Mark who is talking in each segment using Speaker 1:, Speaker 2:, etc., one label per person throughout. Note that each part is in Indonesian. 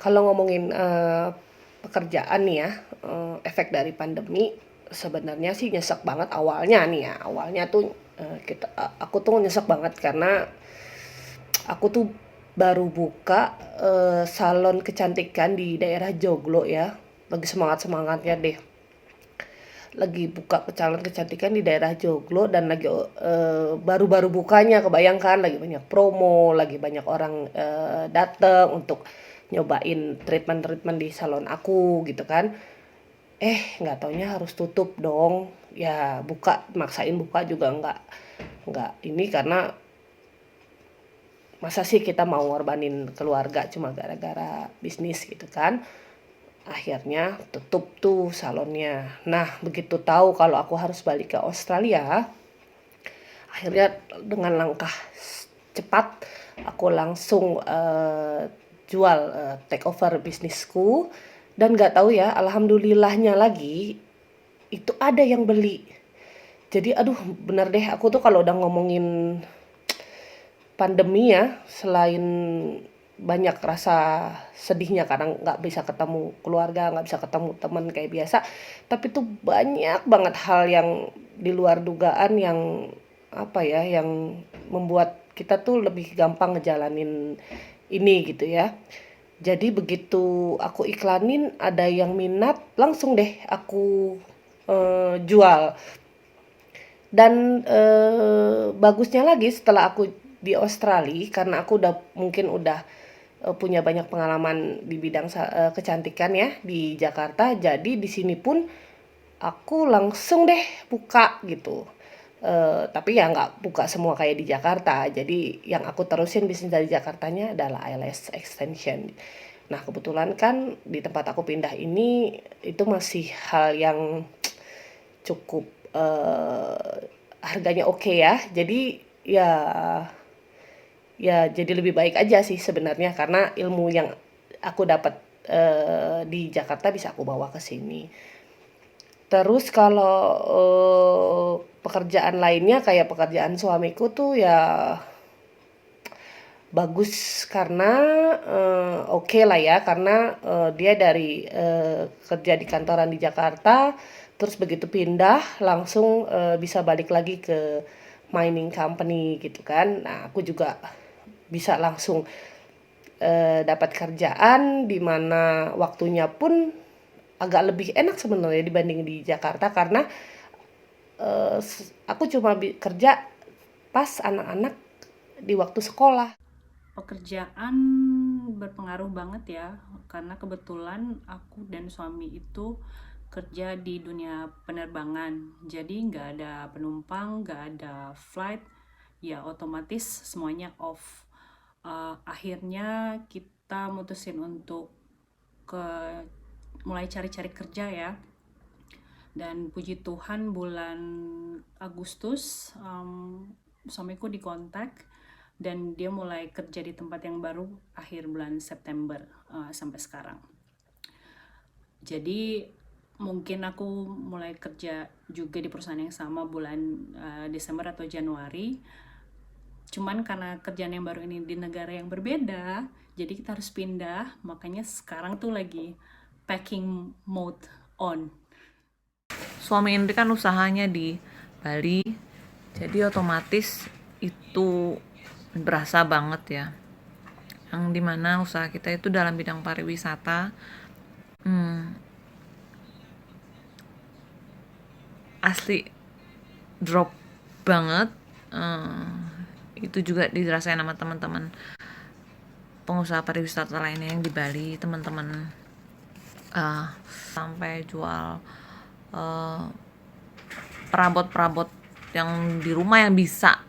Speaker 1: Kalau ngomongin pekerjaan nih ya, efek dari pandemi sebenarnya sih nyesek banget awalnya nih ya. Awalnya tuh aku tuh nyesek banget karena aku tuh baru buka salon kecantikan di daerah Joglo ya. Lagi semangat-semangatnya deh. Lagi buka calon kecantikan di daerah Joglo dan lagi baru-baru bukanya, kebayangkan lagi banyak promo, lagi banyak orang datang untuk nyobain treatment-treatment di salon aku gitu kan. Nggak taunya harus tutup dong. Ya buka, maksain buka juga nggak ini karena masa sih kita mau ngorbanin keluarga cuma gara-gara bisnis gitu kan. Akhirnya tutup tuh salonnya. Nah, begitu tahu kalau aku harus balik ke Australia, akhirnya dengan langkah cepat aku langsung jual, take over bisnisku. Dan nggak tahu ya, alhamdulillahnya lagi itu ada yang beli. Jadi aduh bener deh, aku tuh kalau udah ngomongin pandemi ya, selain banyak rasa sedihnya karena nggak bisa ketemu keluarga, nggak bisa ketemu teman kayak biasa, tapi tuh banyak banget hal yang di luar dugaan yang apa ya, yang membuat kita tuh lebih gampang ngejalanin ini gitu ya. Jadi begitu aku iklanin ada yang minat, langsung deh aku jual. Dan bagusnya lagi setelah aku di Australia karena aku mungkin udah punya banyak pengalaman di bidang kecantikan ya di Jakarta. Jadi di sini pun aku langsung deh buka gitu. Tapi ya nggak buka semua kayak di Jakarta. Jadi yang aku terusin bisnis dari Jakartanya adalah eyelash extension. Nah kebetulan kan di tempat aku pindah ini itu masih hal yang cukup harganya oke ya. Jadi ya jadi lebih baik aja sih sebenarnya karena ilmu yang aku dapat di Jakarta bisa aku bawa ke sini. Terus kalau pekerjaan lainnya kayak pekerjaan suamiku tuh ya bagus karena oke lah ya karena dia dari kerja di kantoran di Jakarta terus begitu pindah langsung bisa balik lagi ke mining company gitu kan. Nah, aku juga bisa langsung dapat kerjaan di mana waktunya pun agak lebih enak sebenarnya dibanding di Jakarta karena aku cuma kerja pas anak-anak di waktu sekolah.
Speaker 2: Pekerjaan berpengaruh banget ya, karena kebetulan aku dan suami itu kerja di dunia penerbangan. Jadi nggak ada penumpang, nggak ada flight, ya otomatis semuanya off. Akhirnya kita mutusin untuk ke mulai cari-cari kerja ya. Dan puji Tuhan bulan Agustus suamiku dikontak dan dia mulai kerja di tempat yang baru akhir bulan September sampai sekarang. Jadi mungkin aku mulai kerja juga di perusahaan yang sama bulan Desember atau Januari. Cuman karena kerjaan yang baru ini di negara yang berbeda, jadi kita harus pindah. Makanya sekarang tuh lagi packing mode on.
Speaker 3: Suami Indri kan usahanya di Bali, jadi otomatis itu berasa banget ya, yang dimana usaha kita itu dalam bidang pariwisata. Asli drop banget. eh, itu juga dirasain sama teman-teman pengusaha pariwisata lainnya yang di Bali, teman-teman sampai jual eh, perabot-perabot yang di rumah yang bisa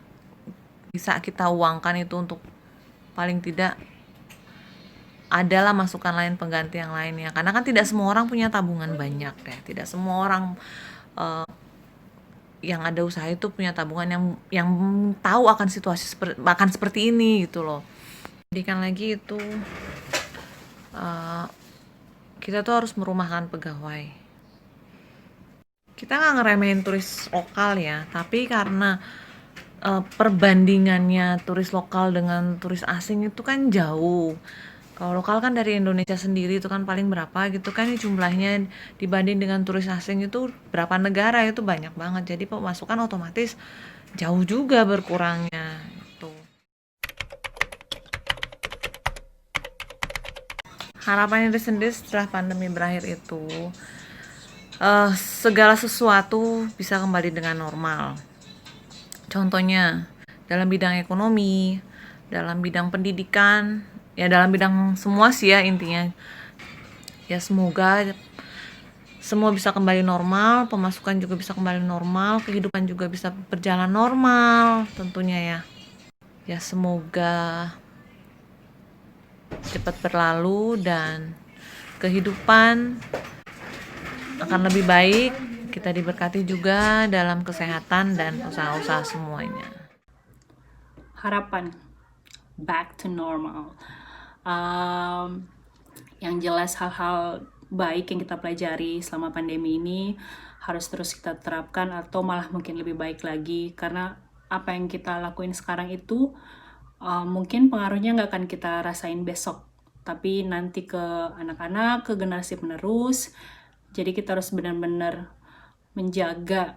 Speaker 3: bisa kita uangkan itu untuk paling tidak adalah masukan lain pengganti yang lainnya, karena kan tidak semua orang punya tabungan banyak ya, tidak semua orang yang ada usaha itu punya tabungan yang tahu akan situasi akan seperti ini gitu loh. Jadi kan lagi itu kita tuh harus merumahkan pegawai. Kita nggak ngeremehin turis lokal ya, tapi karena perbandingannya turis lokal dengan turis asing itu kan jauh. Kalau lokal kan dari Indonesia sendiri itu kan paling berapa gitu kan, ini jumlahnya dibanding dengan turis asing itu berapa negara itu banyak banget. Jadi pemasukan otomatis jauh juga berkurangnya gitu. Harapannya sendiri setelah pandemi berakhir itu segala sesuatu bisa kembali dengan normal. Contohnya dalam bidang ekonomi, dalam bidang pendidikan, ya dalam bidang semua sih ya intinya. Ya semoga semua bisa kembali normal, pemasukan juga bisa kembali normal, kehidupan juga bisa berjalan normal tentunya ya. Ya semoga cepat berlalu dan kehidupan akan lebih baik. Kita diberkati juga dalam kesehatan dan usaha-usaha semuanya.
Speaker 2: Harapan back to normal. Yang jelas hal-hal baik yang kita pelajari selama pandemi ini harus terus kita terapkan atau malah mungkin lebih baik lagi, karena apa yang kita lakuin sekarang itu mungkin pengaruhnya nggak akan kita rasain besok, tapi nanti ke anak-anak, ke generasi penerus. Jadi kita harus benar-benar menjaga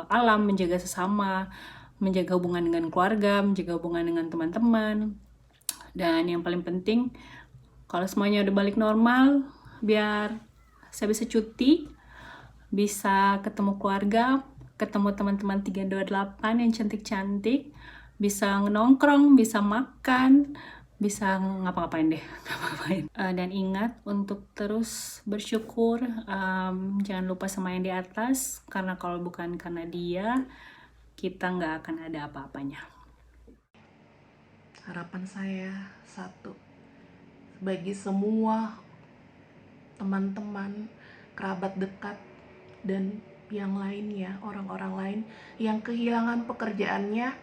Speaker 2: alam, menjaga sesama, menjaga hubungan dengan keluarga, menjaga hubungan dengan teman-teman. Dan yang paling penting, kalau semuanya udah balik normal, biar saya bisa cuti, bisa ketemu keluarga, ketemu teman-teman 328 yang cantik-cantik, bisa nongkrong, bisa makan, bisa ngapa-ngapain deh. Dan ingat untuk terus bersyukur, jangan lupa sama yang di atas, karena kalau bukan karena dia, kita nggak akan ada apa-apanya.
Speaker 1: Harapan saya satu, bagi semua teman-teman, kerabat dekat, dan yang lainnya, orang-orang lain yang kehilangan pekerjaannya,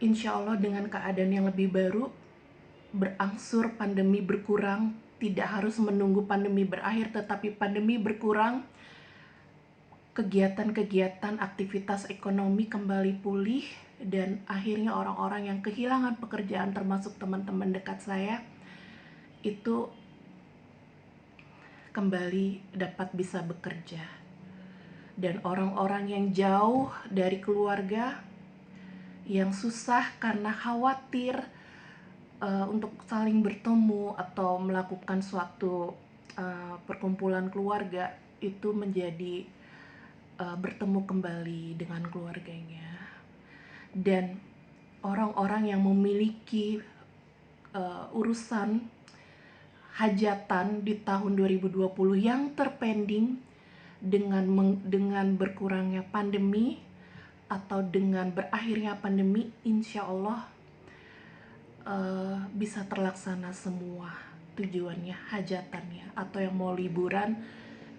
Speaker 1: insya Allah dengan keadaan yang lebih baru, berangsur pandemi berkurang, tidak harus menunggu pandemi berakhir, tetapi pandemi berkurang, kegiatan-kegiatan aktivitas ekonomi kembali pulih, dan akhirnya orang-orang yang kehilangan pekerjaan termasuk teman-teman dekat saya itu kembali dapat bisa bekerja, dan orang-orang yang jauh dari keluarga yang susah karena khawatir untuk saling bertemu atau melakukan suatu perkumpulan keluarga itu menjadi bertemu kembali dengan keluarganya. Dan orang-orang yang memiliki urusan hajatan di tahun 2020 yang terpending dengan berkurangnya pandemi atau dengan berakhirnya pandemi, insya Allah bisa terlaksana semua tujuannya, hajatannya, atau yang mau liburan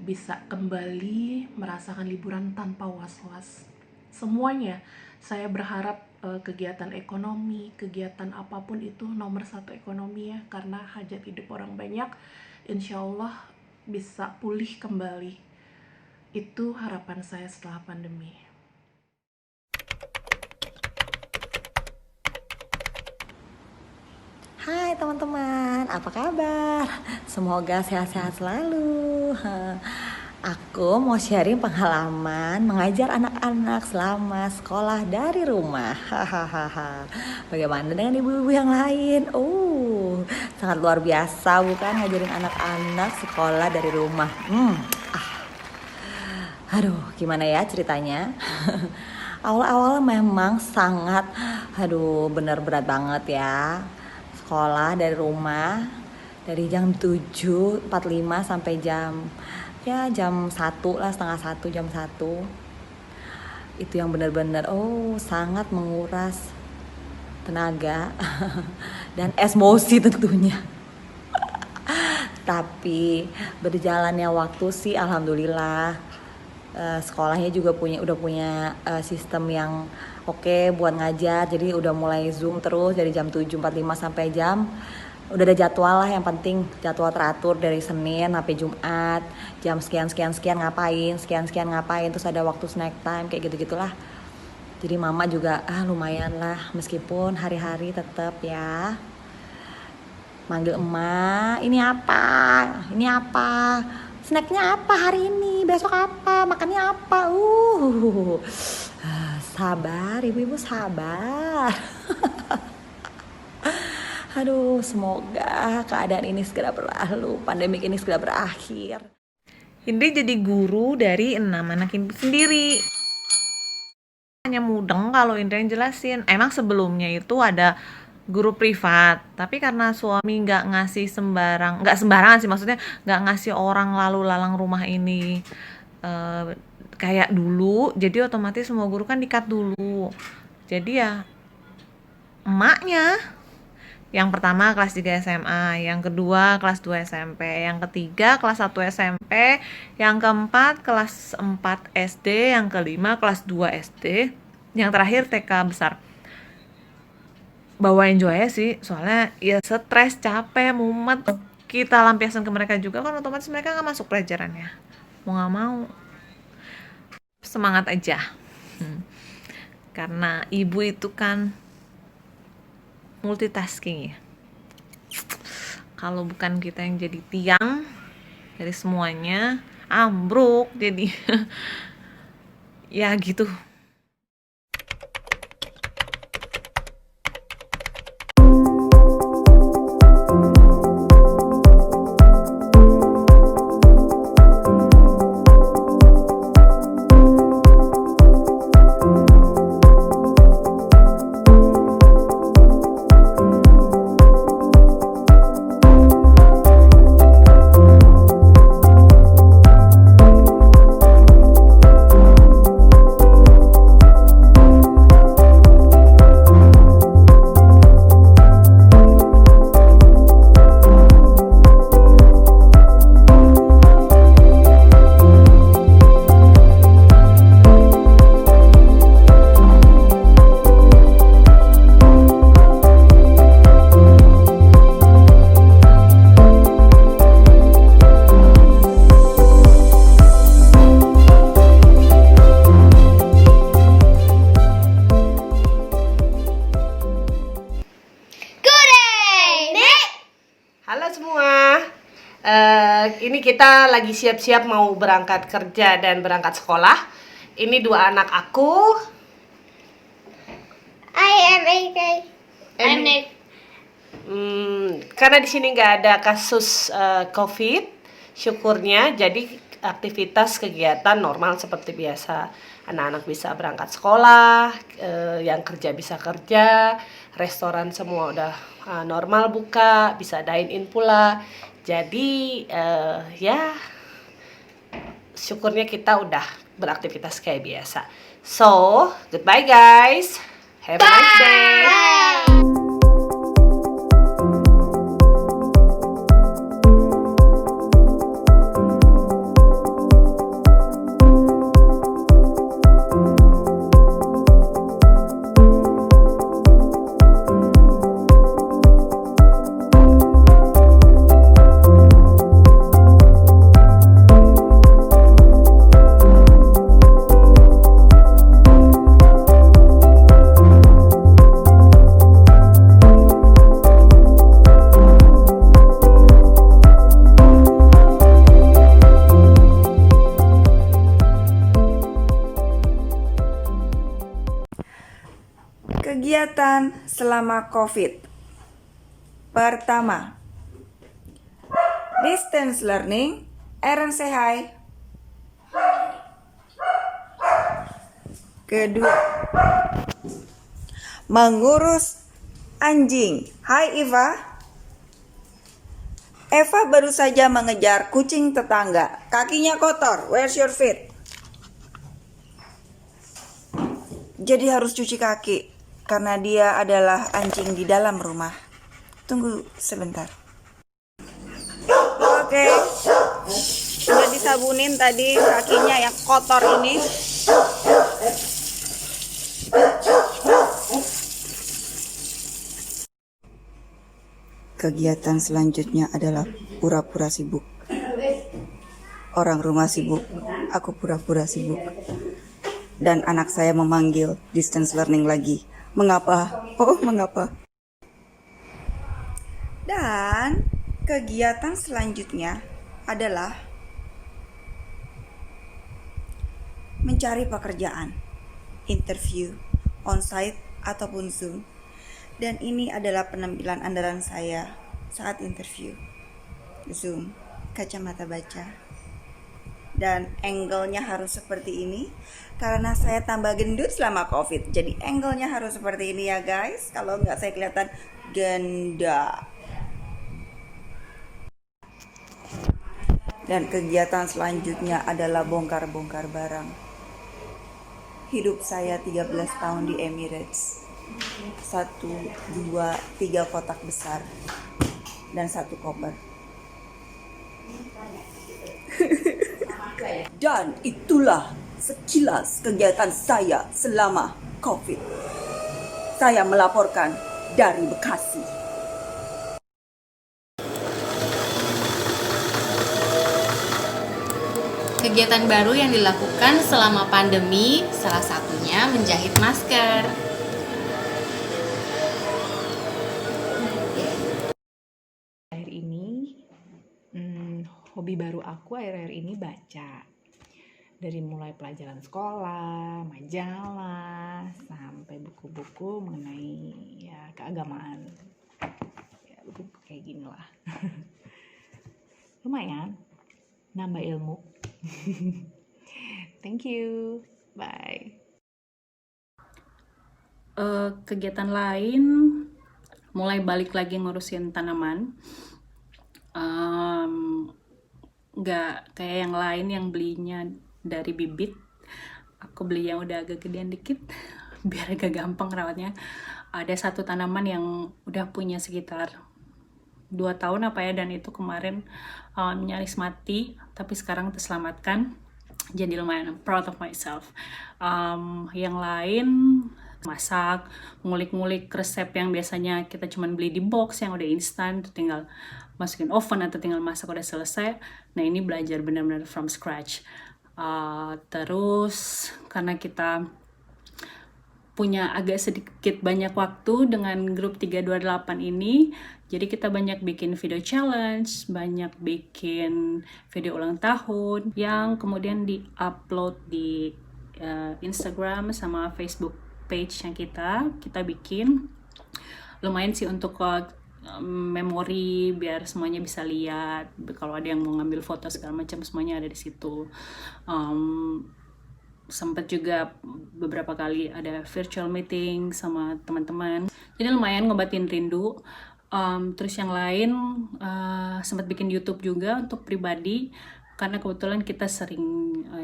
Speaker 1: bisa kembali merasakan liburan tanpa was-was. Semuanya saya berharap kegiatan ekonomi, kegiatan apapun itu nomor satu ekonomi ya, karena hajat hidup orang banyak, insya Allah bisa pulih kembali. Itu harapan saya setelah pandemi.
Speaker 4: Hai teman-teman, apa kabar? Semoga sehat-sehat selalu. Aku mau sharing pengalaman mengajar anak-anak selama sekolah dari rumah. Hahaha. Bagaimana dengan ibu-ibu yang lain? Sangat luar biasa bukan ngajarin anak-anak sekolah dari rumah. Aduh, gimana ya ceritanya? Awal-awal memang sangat, bener berat banget ya. Sekolah dari rumah dari jam 7.45 sampai jam 1 lah, setengah 1, jam 1. Itu yang benar-benar sangat menguras tenaga dan emosi tentunya. Tapi berjalannya waktu sih alhamdulillah, sekolahnya juga udah punya sistem yang oke buat ngajar. Jadi udah mulai Zoom terus dari jam 7.45 sampai udah ada jadwal lah, yang penting jadwal teratur dari Senin sampai Jumat, jam sekian ngapain, terus ada waktu snack time kayak gitu-gitulah. Jadi mama juga lumayan lah, meskipun hari-hari tetap ya manggil emak, ini apa, snacknya apa hari ini, besok apa, makannya apa. Sabar ibu-ibu, sabar. Aduh, semoga keadaan ini segera berlalu, pandemik ini segera berakhir.
Speaker 3: Indri jadi guru dari 6 anak Indri sendiri. Hanya mudeng kalau Indri yang jelasin. Emang sebelumnya itu ada guru privat, tapi karena suami nggak sembarangan sih, maksudnya nggak ngasih orang lalu lalang rumah ini kayak dulu, jadi otomatis semua guru kan di-cut dulu. Jadi ya emaknya yang pertama kelas 3 SMA, yang kedua kelas 2 SMP, yang ketiga kelas 1 SMP, yang keempat kelas 4 SD, yang kelima kelas 2 SD, yang terakhir TK besar. Bawa enjoy aja sih, soalnya ya stres, capek, mumet, kita lampiaskan ke mereka juga kan, otomatis mereka nggak masuk pelajarannya, mau nggak mau. Semangat aja. Karena ibu itu kan multitasking ya. Kalau bukan kita yang jadi tiang dari semuanya, ambruk jadi. Ya gitu.
Speaker 1: Halo semua, ini kita lagi siap-siap mau berangkat kerja dan berangkat sekolah. Ini 2 anak aku.
Speaker 5: I am AK. I'm Nick.
Speaker 1: Karena di sini nggak ada kasus COVID, syukurnya, jadi aktivitas kegiatan normal seperti biasa. Anak-anak bisa berangkat sekolah, yang kerja bisa kerja, restoran semua udah normal buka, bisa dine-in pula. Jadi ya syukurnya kita udah beraktivitas kayak biasa. So, goodbye guys. Have a nice day.
Speaker 6: Kegiatan selama COVID. Pertama, distance learning. Aaron say hi. Kedua, mengurus anjing. Hai Eva. Eva baru saja mengejar kucing tetangga. Kakinya kotor. Where's your feet? Jadi harus cuci kaki karena dia adalah anjing di dalam rumah. Tunggu sebentar. Oke. Sudah disabunin tadi kakinya yang kotor ini. Kegiatan selanjutnya adalah pura-pura sibuk. Orang rumah sibuk, aku pura-pura sibuk. Dan anak saya memanggil distance learning lagi. Mengapa? Oh, mengapa? Dan kegiatan selanjutnya adalah mencari pekerjaan, interview, onsite ataupun Zoom. Dan ini adalah penampilan andalan saya saat interview. Zoom, kacamata baca. Dan angle-nya harus seperti ini karena saya tambah gendut selama COVID. Jadi angle-nya harus seperti ini ya guys. Kalau nggak saya kelihatan ganda. Dan kegiatan selanjutnya adalah bongkar-bongkar barang. Hidup saya 13 tahun di Emirates. 1, 2, 3 kotak besar dan 1 koper. Dan itulah sekilas kegiatan saya selama COVID. Saya melaporkan dari Bekasi.
Speaker 7: Kegiatan baru yang dilakukan selama pandemi, salah satunya menjahit masker.
Speaker 8: Akhir ini, hobi baru aku akhir-akhir ini baca. Dari mulai pelajaran sekolah, majalah, sampai buku-buku mengenai ya keagamaan. Ya, buku kayak gini lah. Lumayan, nambah ilmu. Thank you, bye.
Speaker 2: Kegiatan lain mulai balik lagi ngurusin tanaman. Nggak kayak yang lain yang belinya dari bibit. Aku beli yang udah agak gedean dikit biar agak gampang rawatnya. Ada satu tanaman yang udah punya sekitar 2 tahun apa ya, dan itu kemarin nyaris mati, tapi sekarang terselamatkan. Jadi lumayan proud of myself. Yang lain masak, ngulik-ngulik resep yang biasanya kita cuman beli di box yang udah instan, tinggal masukin oven atau tinggal masak udah selesai. Nah ini belajar benar-benar from scratch. Terus karena kita punya agak sedikit banyak waktu dengan grup 328 ini, jadi kita banyak bikin video challenge, banyak bikin video ulang tahun yang kemudian di-upload di Instagram sama Facebook page yang kita bikin. Lumayan sih untuk memori biar semuanya bisa lihat. Kalau ada yang mau ngambil foto segala macam semuanya ada di situ. Sempat juga beberapa kali ada virtual meeting sama teman-teman. Jadi lumayan ngobatin rindu. Terus yang lain sempat bikin YouTube juga untuk pribadi karena kebetulan kita sering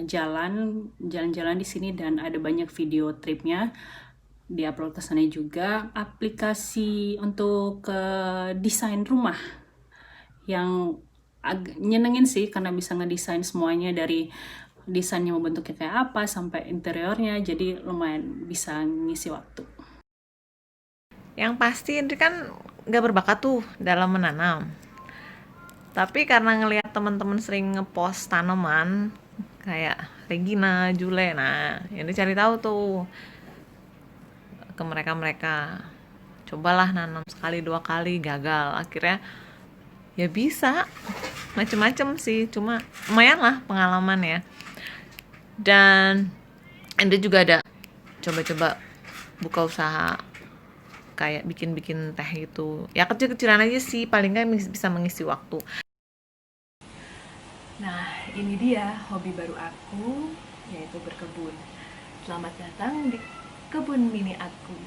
Speaker 2: jalan-jalan di sini dan ada banyak video tripnya. Di-upload ke sana juga. Aplikasi untuk desain rumah yang nyenengin sih karena bisa ngedesain semuanya dari desainnya mau bentuknya kayak apa sampai interiornya, jadi lumayan bisa ngisi waktu.
Speaker 3: Yang pasti Indri kan gak berbakat tuh dalam menanam, tapi karena ngelihat teman-teman sering ngepost tanaman kayak Regina, Jule, nah Indri cari tahu tuh ke mereka, cobalah nanam sekali 2 kali, gagal, akhirnya ya bisa macem-macem sih, cuma lumayan lah pengalaman ya. Dan Indri juga ada coba-coba buka usaha kayak bikin-bikin teh gitu ya, kecil-kecilan aja sih, paling kan bisa mengisi waktu.
Speaker 8: Nah, ini dia hobi baru aku, yaitu berkebun. Selamat datang di kebun mini aku.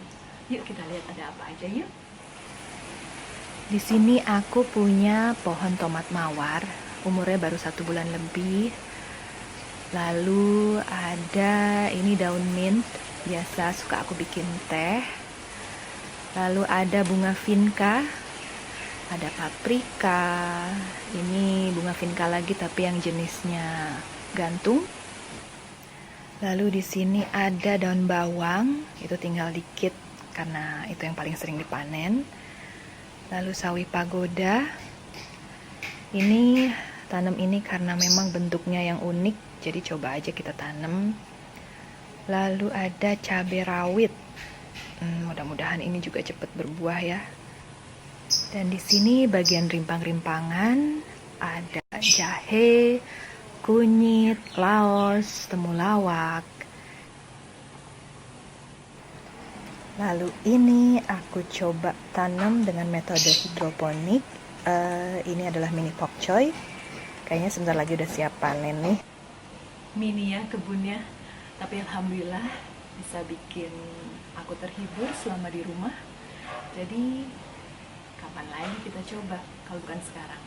Speaker 8: Yuk kita lihat ada apa aja yuk. Di sini aku punya pohon tomat mawar, umurnya baru 1 bulan lebih. Lalu ada ini daun mint, biasa suka aku bikin teh. Lalu ada bunga vinca, ada paprika. Ini bunga vinca lagi tapi yang jenisnya gantung. Lalu di sini ada daun bawang, itu tinggal dikit karena itu yang paling sering dipanen. Lalu sawi pagoda. Ini tanam ini karena memang bentuknya yang unik, jadi coba aja kita tanam. Lalu ada cabai rawit. Mudah-mudahan ini juga cepat berbuah ya. Dan di sini bagian rimpang-rimpangan ada jahe, kunyit, laos, temulawak. Lalu ini aku coba tanam dengan metode hidroponik. Ini adalah mini pak choy. Kayaknya sebentar lagi udah siap panen nih. Mini ya kebunnya, tapi alhamdulillah bisa bikin aku terhibur selama di rumah. Jadi kapan lagi kita coba kalau bukan sekarang?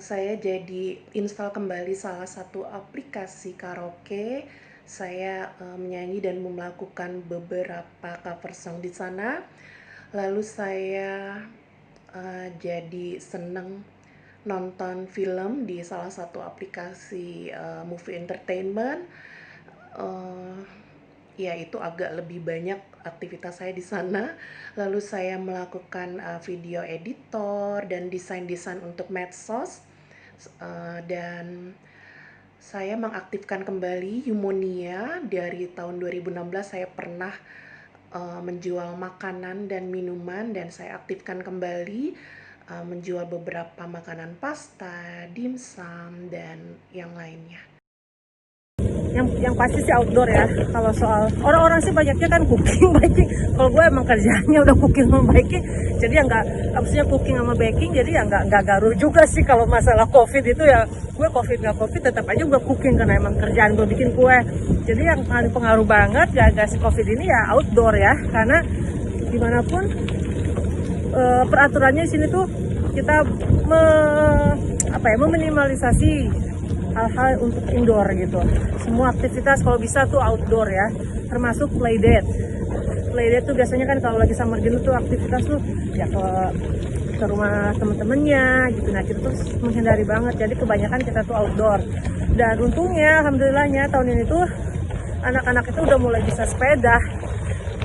Speaker 1: Saya jadi install kembali salah satu aplikasi karaoke. Saya menyanyi dan melakukan beberapa cover song di sana. Lalu saya jadi seneng nonton film di salah satu aplikasi movie entertainment. Ya itu agak lebih banyak aktivitas saya di sana. Lalu saya melakukan video editor dan desain-desain untuk medsos. Dan saya mengaktifkan kembali Yumonia. Dari tahun 2016 saya pernah menjual makanan dan minuman, dan saya aktifkan kembali menjual beberapa makanan pasta, dimsum, dan yang lainnya.
Speaker 9: Yang pasti sih outdoor ya. Kalau soal orang-orang sih banyaknya kan cooking, baking. Kalau gue emang kerjanya udah cooking sama baking, jadi ya nggak, maksudnya cooking sama baking, jadi ya nggak garuh juga sih kalau masalah covid itu ya. Gue covid nggak covid tetap aja gue cooking karena emang kerjaan gue bikin kue. Jadi yang paling pengaruh banget gara-gara si covid ini ya outdoor ya, karena dimanapun peraturannya di sini tuh kita meminimalisasi hal-hal untuk indoor gitu. Semua aktivitas kalau bisa tuh outdoor ya, termasuk playdate. Playdate tuh biasanya kan kalau lagi summer gini tuh aktivitas tuh ya ke rumah temen-temennya gitu. Nah kita tuh menghindari banget, jadi kebanyakan kita tuh outdoor. Dan untungnya alhamdulillahnya tahun ini tuh anak-anak itu udah mulai bisa sepeda,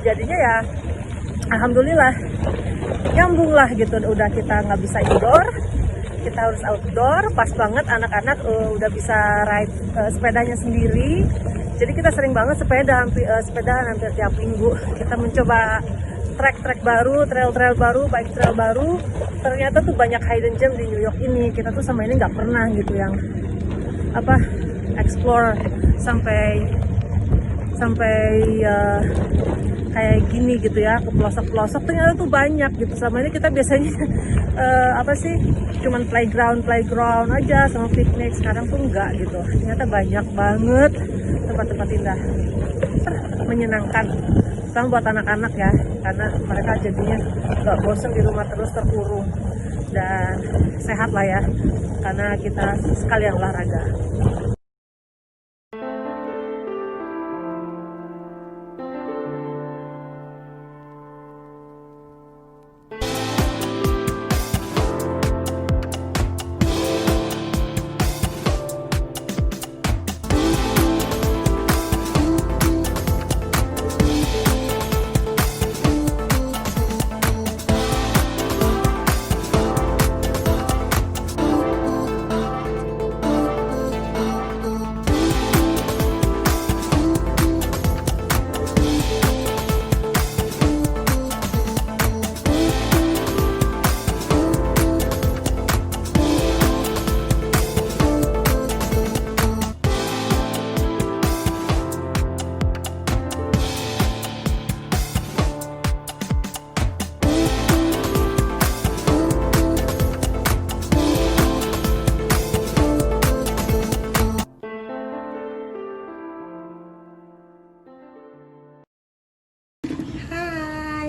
Speaker 9: jadinya ya alhamdulillah nyambung lah gitu. Udah kita nggak bisa indoor, kita harus outdoor. Pas banget anak-anak udah bisa ride sepedanya sendiri. Jadi kita sering banget sepedahan hampir tiap minggu. Kita mencoba trek-trek baru, trail-trail baru, bike trail baru. Ternyata tuh banyak hidden gem di New York ini. Kita tuh sama ini nggak pernah gitu yang explore sampai kayak gini gitu ya, ke pelosok-pelosok. Ternyata tuh banyak gitu. Sama ini kita biasanya cuman playground aja sama piknik. Sekarang tuh enggak gitu, ternyata banyak banget tempat-tempat indah, menyenangkan terutama buat anak-anak ya, karena mereka jadinya nggak bosan di rumah terus terkurung, dan sehat lah ya karena kita sekalian olahraga.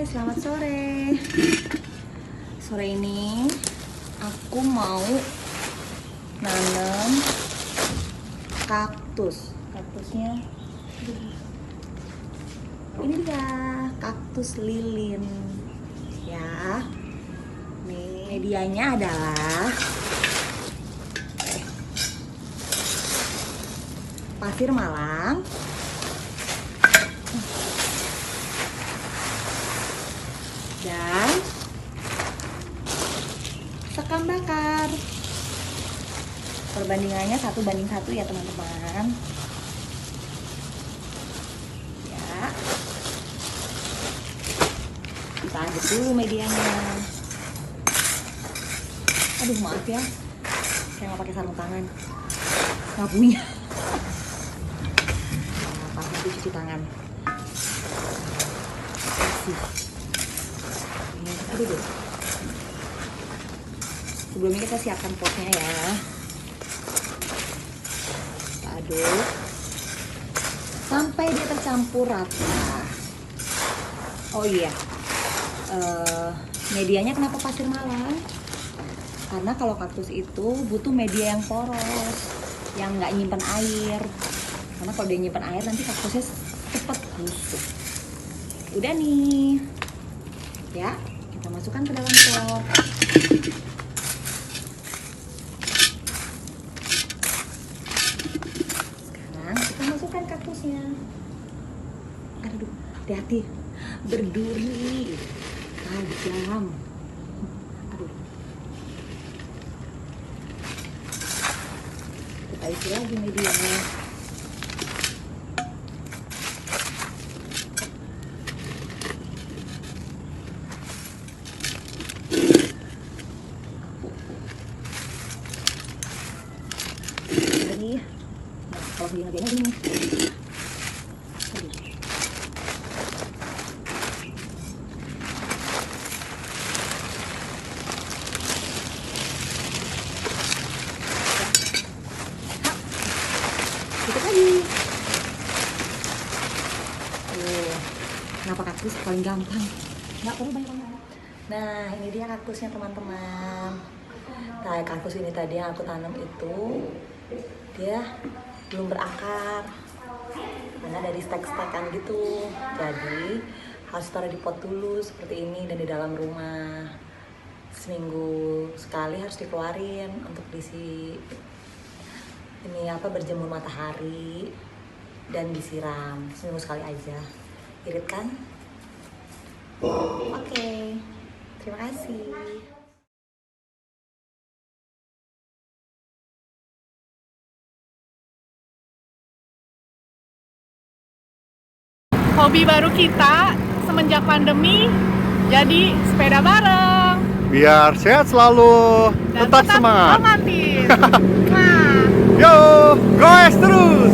Speaker 4: Selamat sore. Sore ini aku mau nanam kaktus. Kaktusnya ini dia, kaktus lilin ya. Nih medianya adalah pasir malang, dan sekam bakar. Perbandingannya 1:1 ya teman-teman ya. Kita aduk dulu medianya. Aduh maaf ya, saya nggak pakai sarung tangan, nggak punya. Nah, pas nanti cuci tangan. Kasih. Ini aduh deh. Sebelumnya kita siapkan potnya ya. Kita aduk sampai dia tercampur rata. Oh iya, medianya kenapa pasir malam? Karena kalau kaktus itu butuh media yang poros, yang nggak nyimpen air. Karena kalau dia nyimpen air nanti kaktusnya cepet busuk. Udah nih, ya kita masukkan ke dalam pot. Sekarang kita masukkan kaktusnya. Aduh, hati-hati, berduri, tajam. Aduh. Kita isi lagi medianya. Ini, nah, kalau begini gini. Aduh. Sedikit lagi. Kenapa kaktus paling gampang? Nggak perlu banyak-banyak. Nah, ini dia kaktusnya teman-teman. Nah, kaktus ini tadi yang aku tanam itu dia belum berakar karena dari stek-stekan gitu. Jadi harus taruh di pot dulu seperti ini dan di dalam rumah. Seminggu sekali harus dikeluarin untuk diisi ini berjemur matahari dan disiram seminggu sekali aja. Irit kan? Oke. Terima kasih.
Speaker 1: Hobi baru kita semenjak pandemi jadi sepeda bareng.
Speaker 10: Biar sehat selalu,
Speaker 1: Dan
Speaker 10: tetap semangat.
Speaker 1: romantis. Nah.
Speaker 10: Yo, goes terus.